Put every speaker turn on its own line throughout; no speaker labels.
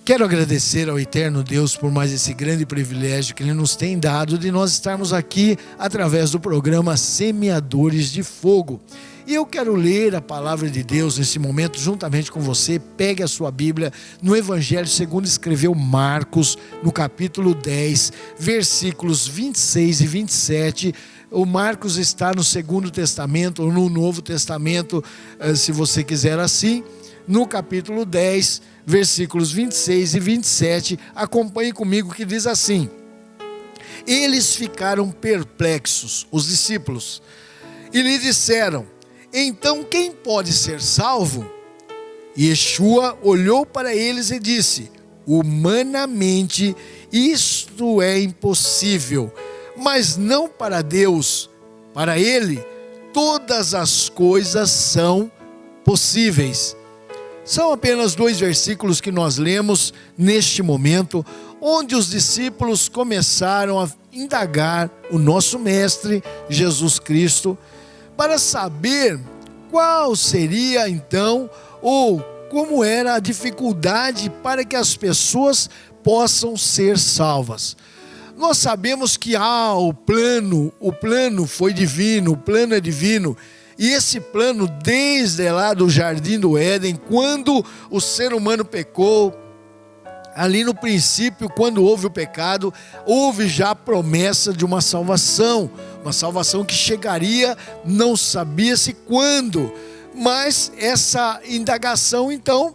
Quero agradecer ao eterno Deus por mais esse grande privilégio que Ele nos tem dado de nós estarmos aqui através do programa Semeadores de Fogo. E eu quero ler a palavra de Deus nesse momento juntamente com você. Pegue a sua Bíblia no Evangelho segundo escreveu Marcos, no capítulo 10, versículos 26 e 27. O Marcos está no Segundo Testamento ou no Novo Testamento, se você quiser assim. No capítulo 10, versículos 26 e 27, acompanhe comigo, que diz assim: eles ficaram perplexos, os discípulos, e lhe disseram: então quem pode ser salvo? E Yeshua olhou para eles e disse: humanamente isto é impossível, mas não para Deus. Para Ele todas as coisas são possíveis. São apenas 2 versículos que nós lemos neste momento, onde os discípulos começaram a indagar o nosso Mestre, Jesus Cristo, para saber qual seria então, ou como era a dificuldade para que as pessoas possam ser salvas. Nós sabemos que o plano foi divino, o plano é divino. E esse plano, desde lá do Jardim do Éden, quando o ser humano pecou, ali no princípio, quando houve o pecado, houve já a promessa de uma salvação que chegaria, não sabia-se quando, mas essa indagação então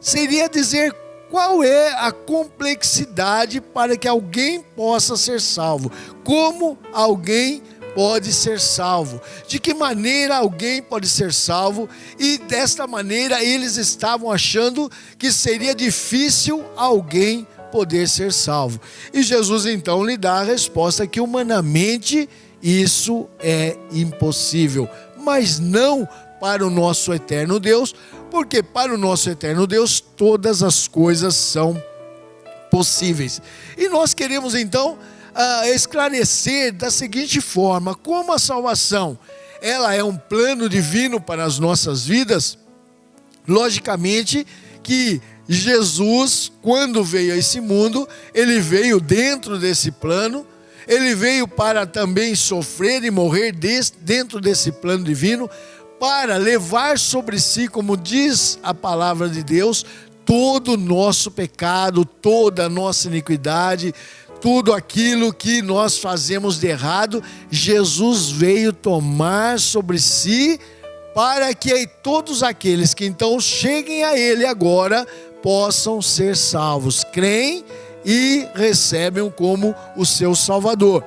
seria dizer qual é a complexidade para que alguém possa ser salvo, como alguém pode ser salvo, de que maneira alguém pode ser salvo, e desta maneira eles estavam achando que seria difícil alguém poder ser salvo. E Jesus então lhe dá a resposta que humanamente isso é impossível, mas não para o nosso eterno Deus, porque para o nosso eterno Deus todas as coisas são possíveis. E nós queremos então esclarecer da seguinte forma: como a salvação ela é um plano divino para as nossas vidas. Logicamente que Jesus, quando veio a esse mundo, ele veio dentro desse plano, ele veio para também sofrer e morrer dentro desse plano divino, para levar sobre si, como diz a palavra de Deus, todo o nosso pecado, toda a nossa iniquidade, tudo aquilo que nós fazemos de errado. Jesus veio tomar sobre si, para que todos aqueles que então cheguem a Ele agora possam ser salvos, creem e recebem como o seu Salvador.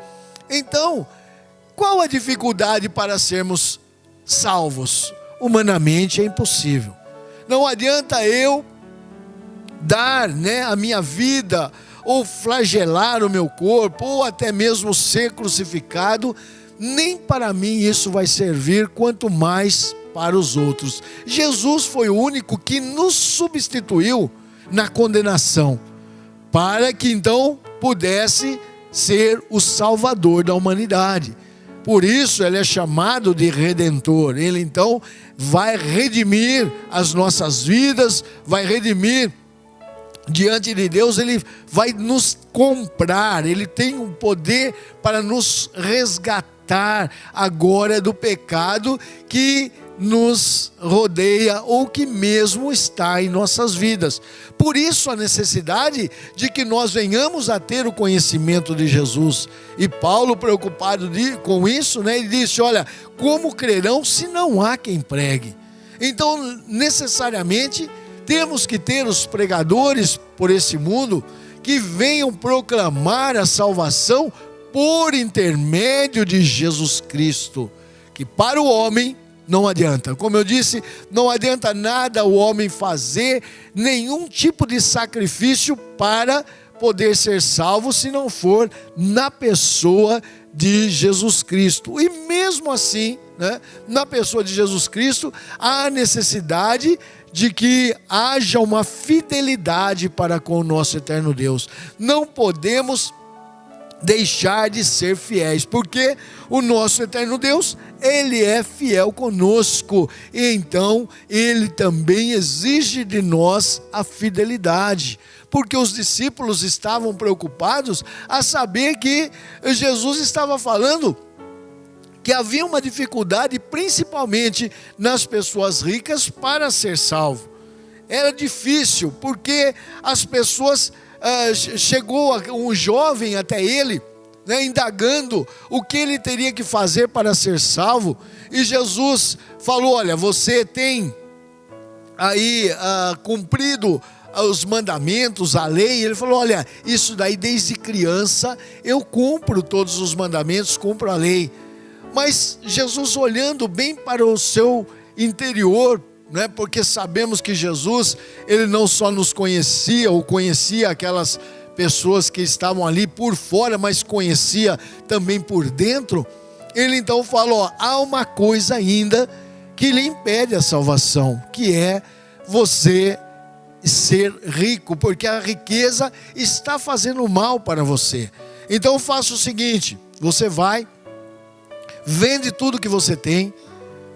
Então, qual a dificuldade para sermos salvos? Humanamente é impossível. Não adianta eu dar a minha vida, ou flagelar o meu corpo, ou até mesmo ser crucificado. Nem para mim isso vai servir, quanto mais para os outros. Jesus foi o único que nos substituiu na condenação, para que então pudesse ser o Salvador da humanidade. Por isso ele é chamado de Redentor. Ele então vai redimir as nossas vidas, vai redimir diante de Deus, Ele vai nos comprar, Ele tem um poder para nos resgatar agora do pecado que nos rodeia ou que mesmo está em nossas vidas. Por isso a necessidade de que nós venhamos a ter o conhecimento de Jesus. E Paulo, preocupado com isso, ele disse: olha, como crerão se não há quem pregue? Então necessariamente temos que ter os pregadores por esse mundo que venham proclamar a salvação por intermédio de Jesus Cristo, que para o homem não adianta. Como eu disse, não adianta nada o homem fazer nenhum tipo de sacrifício para poder ser salvo, se não for na pessoa de Jesus Cristo. E mesmo assim, na pessoa de Jesus Cristo, há necessidade de que haja uma fidelidade para com o nosso eterno Deus. Não podemos deixar de ser fiéis, porque o nosso eterno Deus, Ele é fiel conosco, e então Ele também exige de nós a fidelidade, porque os discípulos estavam preocupados a saber que Jesus estava falando que havia uma dificuldade, principalmente nas pessoas ricas, para ser salvo. Era difícil, porque as pessoas... chegou um jovem até ele, né, indagando o que ele teria que fazer para ser salvo, e Jesus falou: olha, você tem aí cumprido os mandamentos, a lei? Ele falou: olha, isso daí desde criança eu cumpro todos os mandamentos, cumpro a lei. Mas Jesus, olhando bem para o seu interior, né, porque sabemos que Jesus, Ele não só nos conhecia, ou conhecia aquelas pessoas que estavam ali por fora, mas conhecia também por dentro. Ele então falou: há uma coisa ainda que lhe impede a salvação, que é você ser rico, porque a riqueza está fazendo mal para você. Então faça o seguinte: você vai, vende tudo que você tem,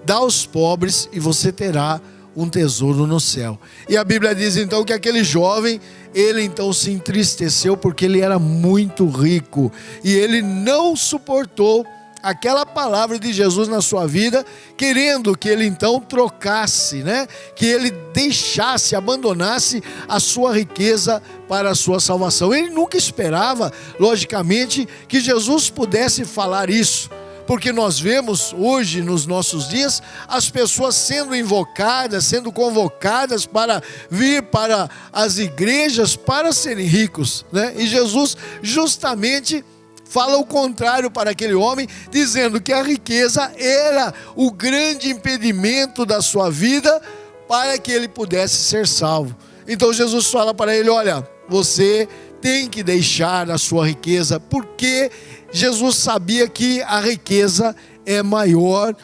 dá aos pobres, e você terá um tesouro no céu. E a Bíblia diz então que aquele jovem, ele então se entristeceu, porque ele era muito rico, e ele não suportou aquela palavra de Jesus na sua vida, querendo que ele então trocasse, né? Que ele deixasse, abandonasse a sua riqueza para a sua salvação. Ele nunca esperava, logicamente, que Jesus pudesse falar isso, porque nós vemos hoje, nos nossos dias, as pessoas sendo invocadas, sendo convocadas para vir para as igrejas para serem ricos, né? E Jesus justamente fala o contrário para aquele homem, dizendo que a riqueza era o grande impedimento da sua vida para que ele pudesse ser salvo. Então Jesus fala para ele: olha, você tem que deixar a sua riqueza, porque Jesus sabia que a riqueza é maior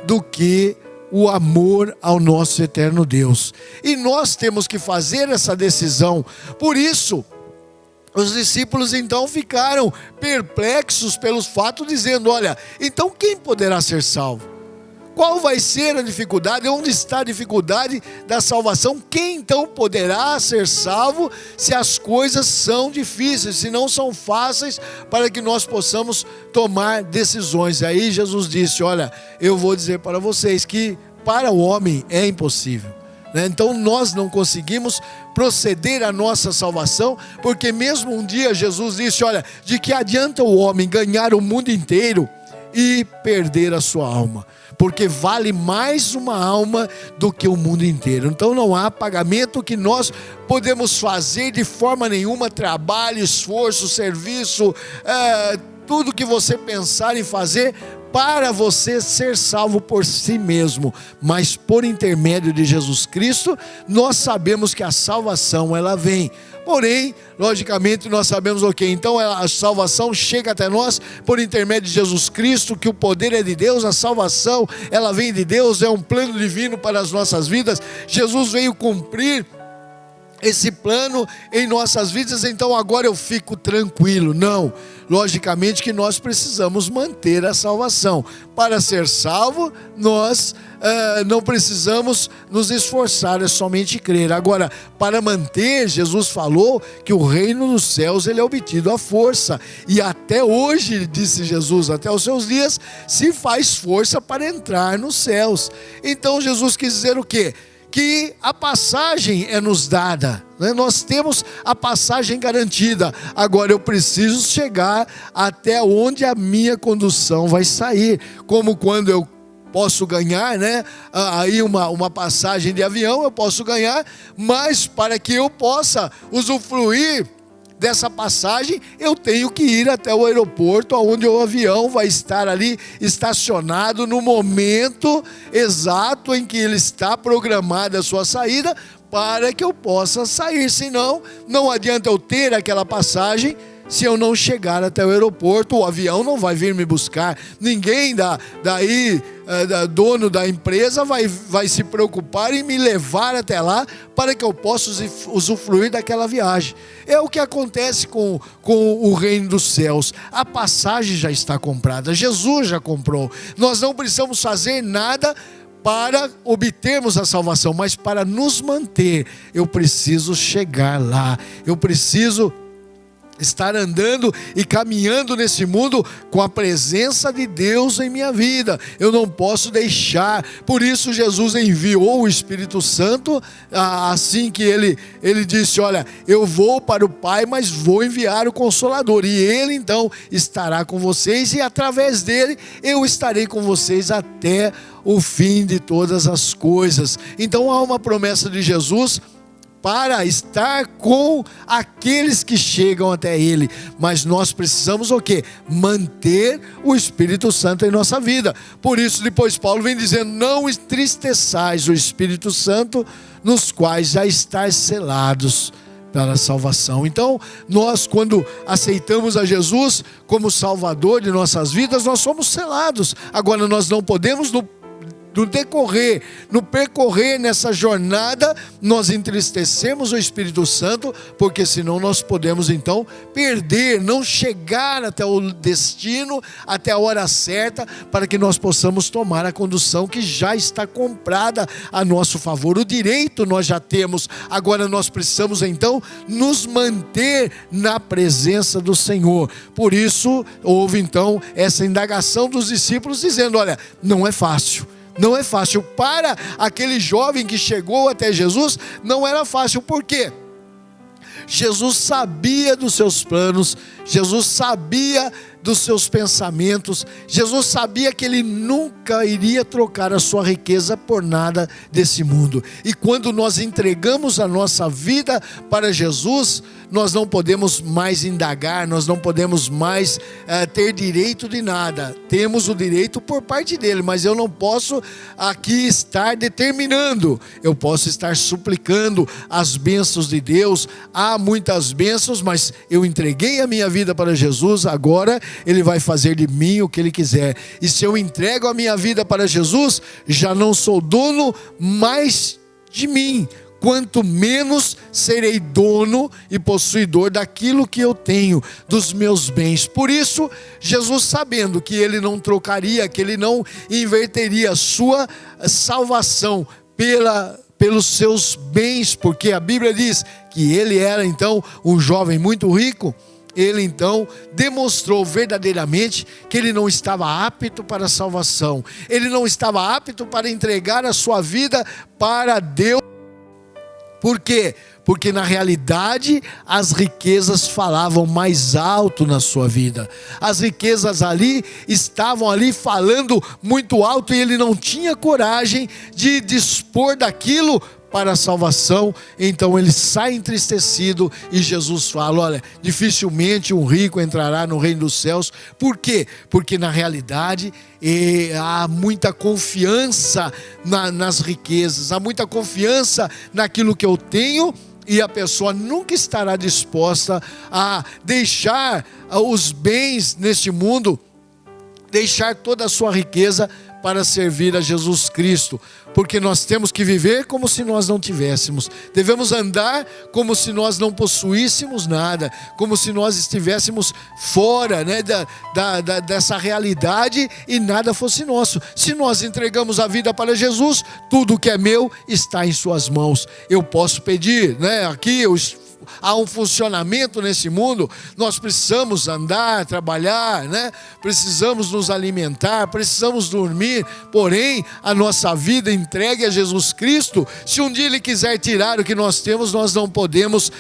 do que o amor ao nosso eterno Deus. E nós temos que fazer essa decisão. Por isso, os discípulos então ficaram perplexos pelo fato, dizendo: olha, então quem poderá ser salvo? Qual vai ser a dificuldade? Onde está a dificuldade da salvação? Quem então poderá ser salvo se as coisas são difíceis, se não são fáceis para que nós possamos tomar decisões? Aí Jesus disse: olha, eu vou dizer para vocês que para o homem é impossível, né? Então nós não conseguimos proceder à nossa salvação, porque mesmo um dia Jesus disse: olha, de que adianta o homem ganhar o mundo inteiro e perder a sua alma? Porque vale mais uma alma do que o mundo inteiro. Então não há pagamento que nós podemos fazer de forma nenhuma, trabalho, esforço, serviço, tudo que você pensar em fazer para você ser salvo por si mesmo. Mas por intermédio de Jesus Cristo, nós sabemos que a salvação ela vem. Porém, logicamente, nós sabemos o que? Então a salvação chega até nós por intermédio de Jesus Cristo, que o poder é de Deus, a salvação ela vem de Deus, é um plano divino para as nossas vidas. Jesus veio cumprir esse plano em nossas vidas, então agora eu fico tranquilo. Não, logicamente que nós precisamos manter a salvação. Para ser salvo, nós não precisamos nos esforçar, é somente crer. Agora, para manter, Jesus falou que o reino dos céus ele é obtido à força, e até hoje, disse Jesus, até os seus dias, se faz força para entrar nos céus. Então Jesus quis dizer o quê? Que a passagem é nos dada, né? Nós temos a passagem garantida. Agora eu preciso chegar até onde a minha condução vai sair. Como quando eu posso ganhar, né? Aí uma passagem de avião eu posso ganhar, mas para que eu possa usufruir dessa passagem, eu tenho que ir até o aeroporto, onde o avião vai estar ali estacionado no momento exato em que ele está programado a sua saída, para que eu possa sair. Senão, não adianta eu ter aquela passagem se eu não chegar até o aeroporto. O avião não vai vir me buscar, ninguém daí dono da empresa vai se preocupar em me levar até lá para que eu possa usufruir daquela viagem. É o que acontece com o reino dos céus. A passagem já está comprada, Jesus já comprou. Nós não precisamos fazer nada para obtermos a salvação, mas para nos manter, eu preciso chegar lá, eu preciso estar andando e caminhando nesse mundo com a presença de Deus em minha vida. Eu não posso deixar. Por isso Jesus enviou o Espírito Santo, assim que ele disse: olha, eu vou para o Pai, mas vou enviar o Consolador, e ele então estará com vocês, e através dele eu estarei com vocês até o fim de todas as coisas. Então há uma promessa de Jesus para estar com aqueles que chegam até Ele, mas nós precisamos o quê? Manter o Espírito Santo em nossa vida. Por isso depois Paulo vem dizendo: não entristeçais o Espírito Santo, nos quais já estáis selados para a salvação. Então nós, quando aceitamos a Jesus como Salvador de nossas vidas, nós somos selados. Agora nós não podemos no percorrer nessa jornada, nós entristecemos o Espírito Santo, porque senão nós podemos então perder, não chegar até o destino, até a hora certa, para que nós possamos tomar a condução que já está comprada a nosso favor. O direito nós já temos, agora nós precisamos então nos manter na presença do Senhor. Por isso houve então essa indagação dos discípulos, dizendo: olha, não é fácil. Não é fácil. Para aquele jovem que chegou até Jesus, não era fácil. Por quê? Jesus sabia dos seus planos, Jesus sabia dos seus pensamentos, Jesus sabia que ele nunca iria trocar a sua riqueza por nada desse mundo. E quando nós entregamos a nossa vida para Jesus, nós não podemos mais indagar, nós não podemos mais ter direito de nada. Temos o direito por parte dele, mas eu não posso aqui estar determinando. Eu posso estar suplicando as bênçãos de Deus. Há muitas bênçãos, mas eu entreguei a minha vida para Jesus, agora Ele vai fazer de mim o que Ele quiser. E se eu entrego a minha vida para Jesus, já não sou dono mais de mim, quanto menos serei dono e possuidor daquilo que eu tenho, dos meus bens. Por isso, Jesus, sabendo que Ele não trocaria, que Ele não inverteria a sua salvação pelos seus bens, porque a Bíblia diz que Ele era então um jovem muito rico, Ele então demonstrou verdadeiramente que ele não estava apto para a salvação, ele não estava apto para entregar a sua vida para Deus. Por quê? Porque na realidade as riquezas falavam mais alto na sua vida. As riquezas ali estavam ali falando muito alto, e ele não tinha coragem de dispor daquilo para a salvação. Então ele sai entristecido, e Jesus fala: olha, dificilmente um rico entrará no reino dos céus. Por quê? Porque na realidade há muita confiança nas riquezas, há muita confiança naquilo que eu tenho, e a pessoa nunca estará disposta a deixar os bens neste mundo, deixar toda a sua riqueza para servir a Jesus Cristo, porque nós temos que viver como se nós não tivéssemos, devemos andar como se nós não possuíssemos nada, como se nós estivéssemos fora, né, dessa realidade, e nada fosse nosso. Se nós entregamos a vida para Jesus, tudo que é meu está em suas mãos. Eu posso pedir, né, aqui há um funcionamento nesse mundo, nós precisamos andar, trabalhar, né? Precisamos nos alimentar, precisamos dormir, porém a nossa vida entregue a Jesus Cristo, se um dia Ele quiser tirar o que nós temos, nós não podemos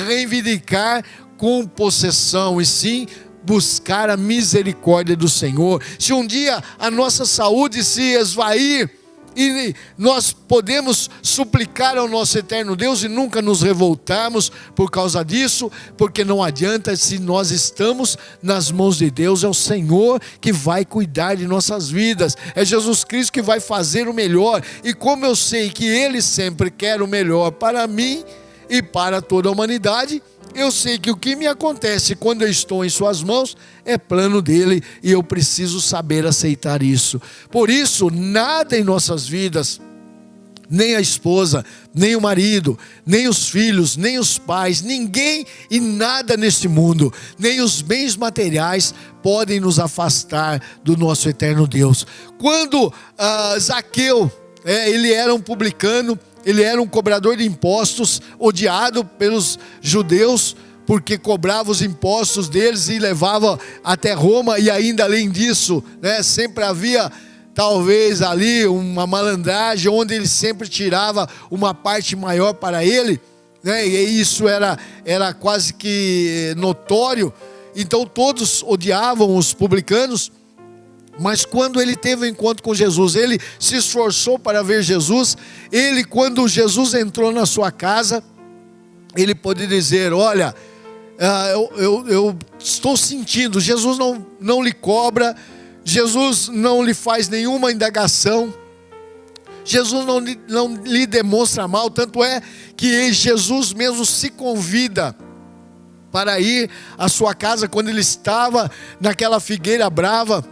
reivindicar com possessão, e sim buscar a misericórdia do Senhor. Se um dia a nossa saúde se esvair, e nós podemos suplicar ao nosso eterno Deus e nunca nos revoltarmos por causa disso, porque não adianta. Se nós estamos nas mãos de Deus, é o Senhor que vai cuidar de nossas vidas, é Jesus Cristo que vai fazer o melhor. E como eu sei que Ele sempre quer o melhor para mim e para toda a humanidade, eu sei que o que me acontece quando eu estou em suas mãos é plano dele e eu preciso saber aceitar isso. Por isso, nada em nossas vidas, nem a esposa, nem o marido, nem os filhos, nem os pais, ninguém e nada neste mundo, nem os bens materiais podem nos afastar do nosso eterno Deus. Quando Zaqueu, ele era um publicano, ele era um cobrador de impostos, odiado pelos judeus, porque cobrava os impostos deles e levava até Roma, e ainda além disso, sempre havia talvez ali uma malandragem, onde ele sempre tirava uma parte maior para ele, e isso era quase que notório. Então todos odiavam os publicanos. Mas quando ele teve um encontro com Jesus, ele se esforçou para ver Jesus. Ele, quando Jesus entrou na sua casa, ele pôde dizer: olha, eu estou sentindo, Jesus não lhe cobra, Jesus não lhe faz nenhuma indagação, Jesus não lhe demonstra mal. Tanto é que Jesus mesmo se convida para ir à sua casa quando ele estava naquela figueira brava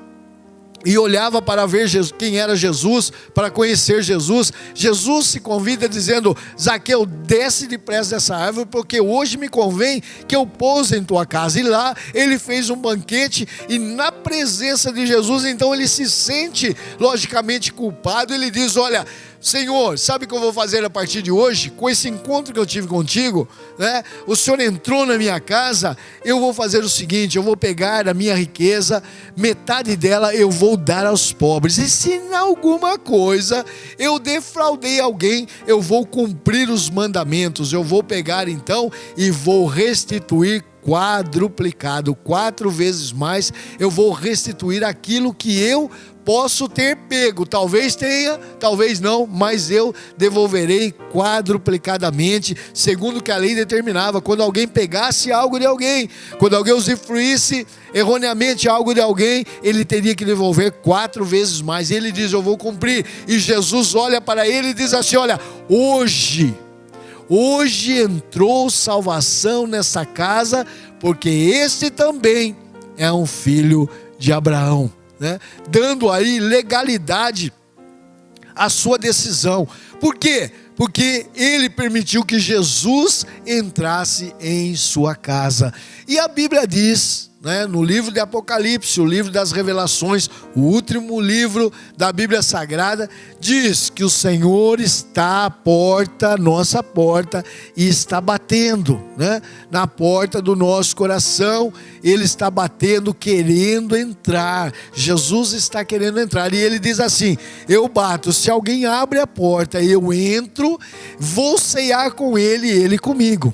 e olhava para ver quem era Jesus, para conhecer Jesus. Jesus se convida dizendo: Zaqueu, desce depressa dessa árvore, porque hoje me convém que eu pouse em tua casa. E lá ele fez um banquete, e na presença de Jesus, então ele se sente logicamente culpado. Ele diz: olha, Senhor, sabe o que eu vou fazer a partir de hoje? Com esse encontro que eu tive contigo, o Senhor entrou na minha casa, eu vou fazer o seguinte: eu vou pegar a minha riqueza, metade dela eu vou dar aos pobres, e se em alguma coisa eu defraudei alguém, eu vou cumprir os mandamentos. Eu vou pegar então e vou restituir quadruplicado, 4 vezes mais. Eu vou restituir aquilo que eu posso ter pego. Talvez tenha, talvez não, mas eu devolverei quadruplicadamente, segundo o que a lei determinava. Quando alguém pegasse algo de alguém, quando alguém usufruísse erroneamente algo de alguém, ele teria que devolver 4 vezes mais. E ele diz: eu vou cumprir. E Jesus olha para ele e diz assim: olha, hoje entrou salvação nessa casa, porque este também é um filho de Abraão. Dando aí legalidade à sua decisão. Por quê? Porque ele permitiu que Jesus entrasse em sua casa. E a Bíblia diz, no livro de Apocalipse, o livro das Revelações, o último livro da Bíblia Sagrada, diz que o Senhor está à porta, nossa porta, e está batendo, na porta do nosso coração. Ele está batendo, querendo entrar. Jesus está querendo entrar, e ele diz assim: eu bato, se alguém abre a porta, eu entro, vou ceiar com ele e ele comigo.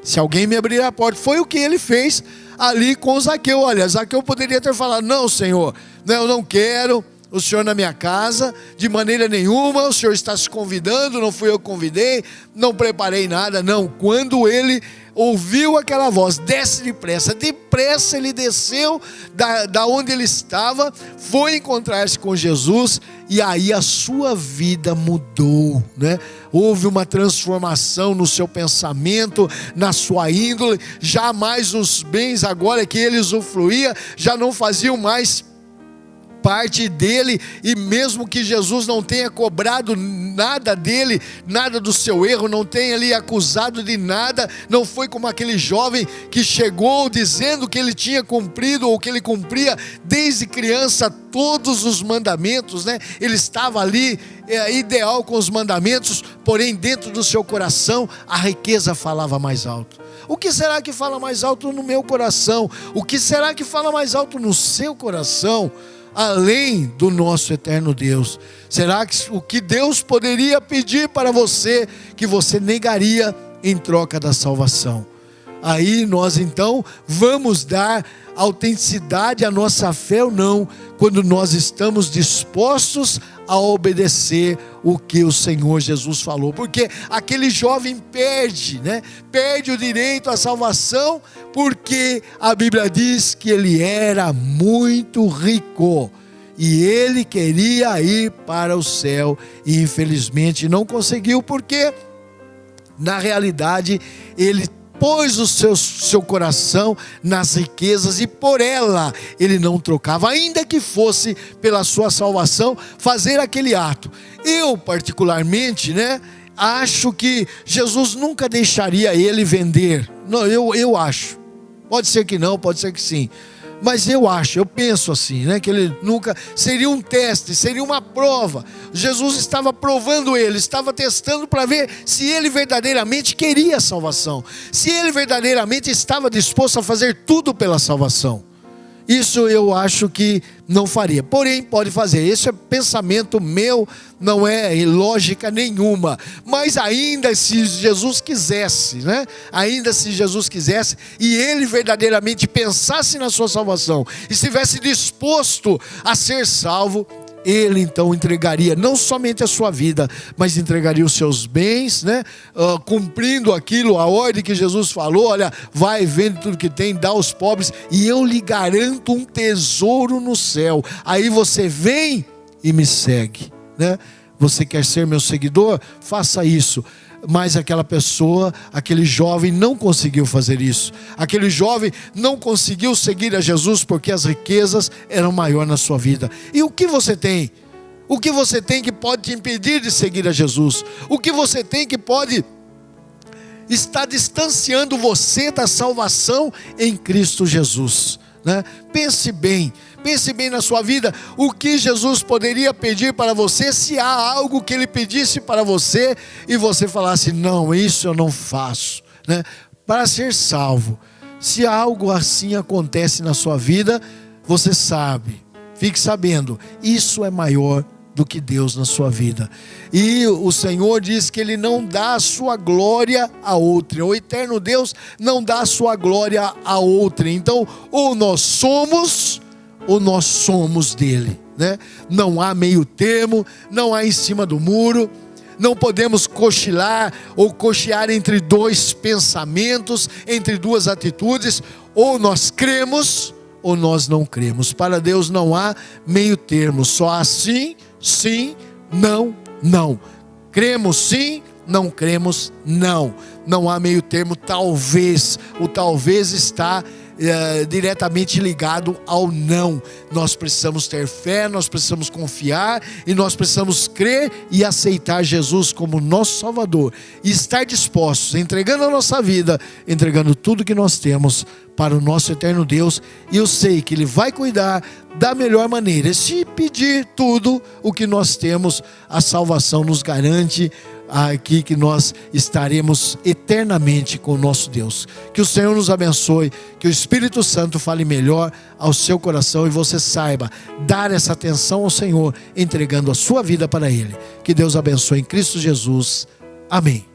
Se alguém me abrir a porta. Foi o que ele fez ali com Zaqueu. Olha, Zaqueu poderia ter falado: não, Senhor, eu não quero o Senhor na minha casa, de maneira nenhuma. O Senhor está se convidando, não fui eu que convidei, não preparei nada. Não, quando ele ouviu aquela voz: desce depressa ele desceu da onde ele estava, foi encontrar-se com Jesus, e aí a sua vida mudou, Houve uma transformação no seu pensamento, na sua índole. Jamais os bens agora que ele usufruía já não faziam mais parte dele, e mesmo que Jesus não tenha cobrado nada dele, nada do seu erro, não tenha ali acusado de nada, não foi como aquele jovem que chegou dizendo que ele tinha cumprido, ou que ele cumpria desde criança todos os mandamentos, ele estava ali ideal com os mandamentos, porém dentro do seu coração a riqueza falava mais alto. O que será que fala mais alto no meu coração? O que será que fala mais alto no seu coração, além do nosso eterno Deus? Será que o que Deus poderia pedir para você, que você negaria em troca da salvação? Aí nós então vamos dar autenticidade à nossa fé ou não, quando nós estamos dispostos a obedecer o que o Senhor Jesus falou. Porque aquele jovem perde o direito à salvação, porque a Bíblia diz que ele era muito rico e ele queria ir para o céu, e infelizmente não conseguiu, porque na realidade ele pôs o seu coração nas riquezas e por ela ele não trocava, ainda que fosse pela sua salvação fazer aquele ato. Eu particularmente, acho que Jesus nunca deixaria ele vender. Não, eu acho. Pode ser que não, pode ser que sim. Mas eu penso assim, que ele nunca, seria um teste, seria uma prova. Jesus estava provando ele, estava testando para ver se ele verdadeiramente queria a salvação, se ele verdadeiramente estava disposto a fazer tudo pela salvação. Isso eu acho que não faria, porém pode fazer. Esse é pensamento meu, não é lógica nenhuma. Mas ainda se Jesus quisesse, ainda se Jesus quisesse e ele verdadeiramente pensasse na sua salvação, estivesse disposto a ser salvo, ele então entregaria não somente a sua vida, mas entregaria os seus bens, cumprindo aquilo, a ordem que Jesus falou: olha, vai, vende tudo que tem, dá aos pobres, e eu lhe garanto um tesouro no céu. Aí você vem e me segue, Você quer ser meu seguidor? Faça isso. Mas aquela pessoa, aquele jovem não conseguiu fazer isso. Aquele jovem não conseguiu seguir a Jesus porque as riquezas eram maiores na sua vida. E o que você tem? O que você tem que pode te impedir de seguir a Jesus? O que você tem que pode estar distanciando você da salvação em Cristo Jesus? Pense bem na sua vida, o que Jesus poderia pedir para você, se há algo que ele pedisse para você e você falasse: não, isso eu não faço, para ser salvo. Se algo assim acontece na sua vida, você sabe, fique sabendo, isso é maior do que Deus na sua vida. E o Senhor diz que ele não dá a sua glória a outrem. O eterno Deus não dá a sua glória a outrem. Então, ou nós somos dele, Não há meio termo, não há em cima do muro. Não podemos cochilar ou cochear entre dois pensamentos, entre duas atitudes. Ou nós cremos ou nós não cremos. Para Deus não há meio termo, só há sim, sim, não, não. Cremos sim, não cremos não. Não há meio termo, talvez. O talvez está diretamente ligado ao não. Nós precisamos ter fé, nós precisamos confiar e nós precisamos crer e aceitar Jesus como nosso Salvador e estar dispostos, entregando a nossa vida, entregando tudo que nós temos para o nosso eterno Deus. E eu sei que Ele vai cuidar da melhor maneira. E se pedir tudo o que nós temos, a salvação nos garante aqui que nós estaremos eternamente com o nosso Deus. Que o Senhor nos abençoe, que o Espírito Santo fale melhor ao seu coração e você saiba dar essa atenção ao Senhor, entregando a sua vida para Ele. Que Deus abençoe em Cristo Jesus. Amém.